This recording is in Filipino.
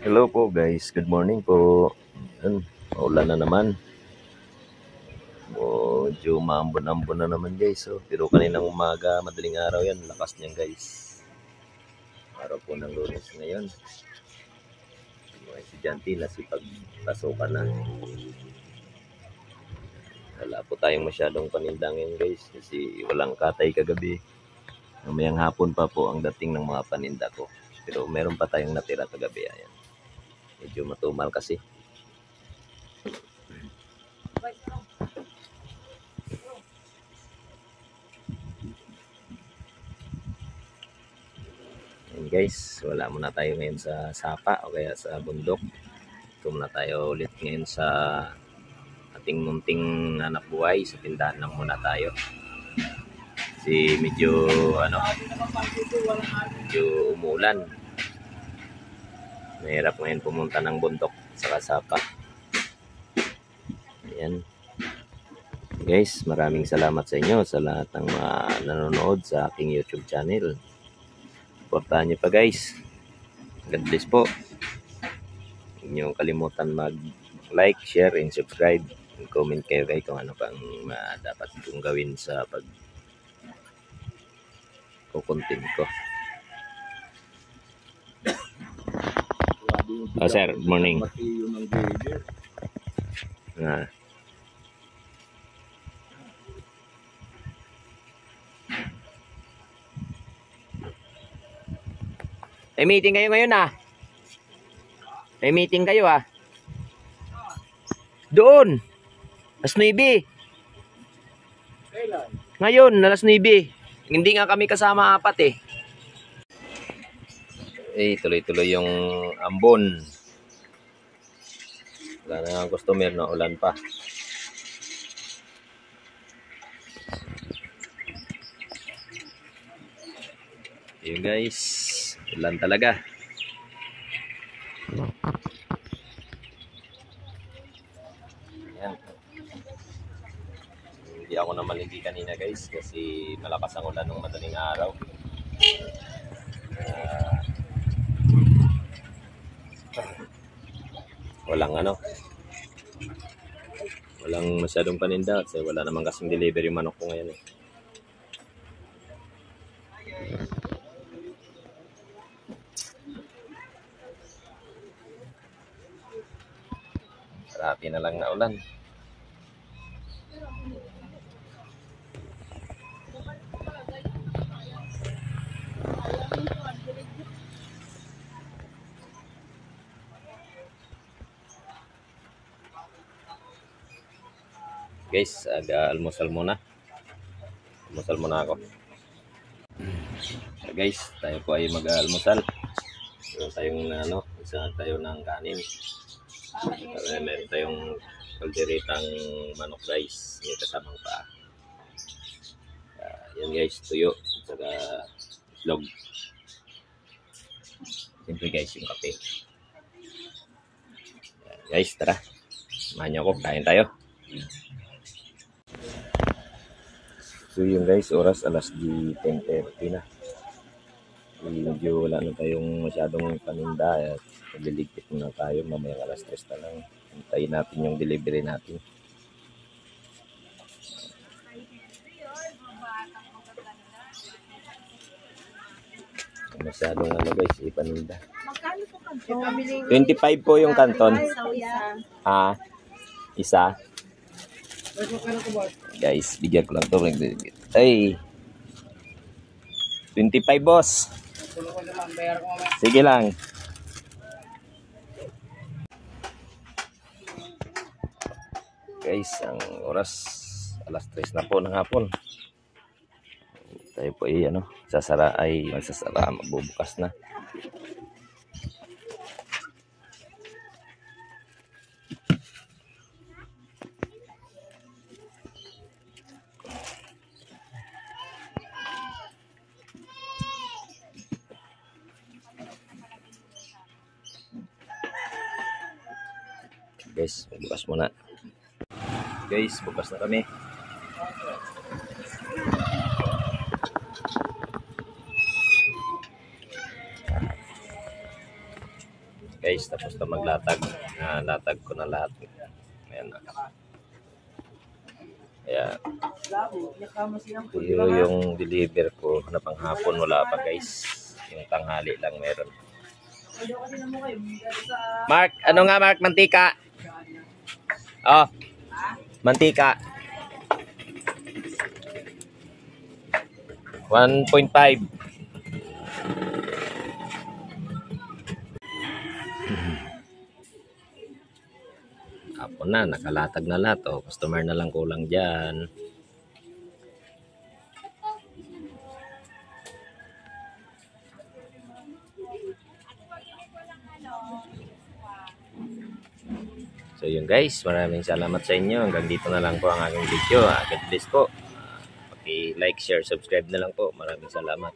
Hello po guys, good morning po. Yan, maulan na naman. Medyo maambon-ambon na naman guys. Pero kaninang umaga, madaling araw yan, lakas niyan guys. Araw po ng Lunes ngayon. Mga estudyante nasipagpasukan na. Wala po tayong masyadong panindangin guys kasi walang katay kagabi. Mamayang hapon pa po ang dating ng mga paninda ko. Pero meron pa tayong natira kagabi. Ayan. Medyo matumal kasi. Ayan guys, wala muna tayo ngayon sa sapa o kaya sa bundok. Ito muna tayo ulit ngayon sa ating munting hanap buhay. Sa tindahan lang muna tayo. Kasi medyo umulan. Mahirap ngayon pumunta ng bundok sa sapa. Ayan. Guys, maraming salamat sa inyo sa lahat ng mga nanonood sa aking YouTube channel. Suportahan nyo pa guys. God bless po. Huwag nyo kalimutan mag-like, share, and subscribe. And comment kayo guys kung ano pang dapat kong gawin sa pag-content ko. Sir, good morning. May meeting kayo ngayon May meeting kayo Doon. Alas 9. Ngayon, alas 9. Hindi nga kami kasama apat tuloy-tuloy yung ambon. Wala na ang customer na ulan pa. Yun guys, ulan talaga. Ayan. Hindi ako na maligi kanina guys kasi malakas ang ulan ng madaling araw. Walang masyadong paninda kasi wala namang kasing delivery manok ko ngayon Rapi na lang na ulan. Guys, almusal muna. Almusal muna ako. So guys, tayo po ay mag-almusal. Isa tayo ng kanin. Meron tayong kalderitang manok guys. May kasamang pa. Yan guys, tuyo. Saka itlog. Siyempre guys, yung kape. Guys, tara. Samahan niyo ako. Kain tayo. So yun guys, oras alas 10:30 na. Medyo wala na tayong masyadong paninda at magliligpit muna tayo. Mamayang alas 3 na lang. Hintayin natin yung delivery natin. Masyadong guys, ipaninda. 25 po yung kanton. Isa. Guys, bigyan ko lang to. Ay, 25 boss. Sige lang. Guys, ang oras alas 3 na po ng hapon. Tayo po ay magsasara, magbubukas na. Guys, bukas muna. Guys, bukas na kami. Guys, tapos na maglatag. Latag ko na lahat. Ayan na. Kaya, ito yung deliver ko na panghapon. Wala pa guys. Yung tanghali lang meron. Mark, ano nga Mark? Mantika. Oh, mantika. 1.5. Hapon na, nakalatag na lahat. Oh. Customer na lang kulang dyan. So yun guys, maraming salamat sa inyo. Hanggang dito na lang po ang aking video. God bless po. Paki-like, share, subscribe na lang po. Maraming salamat.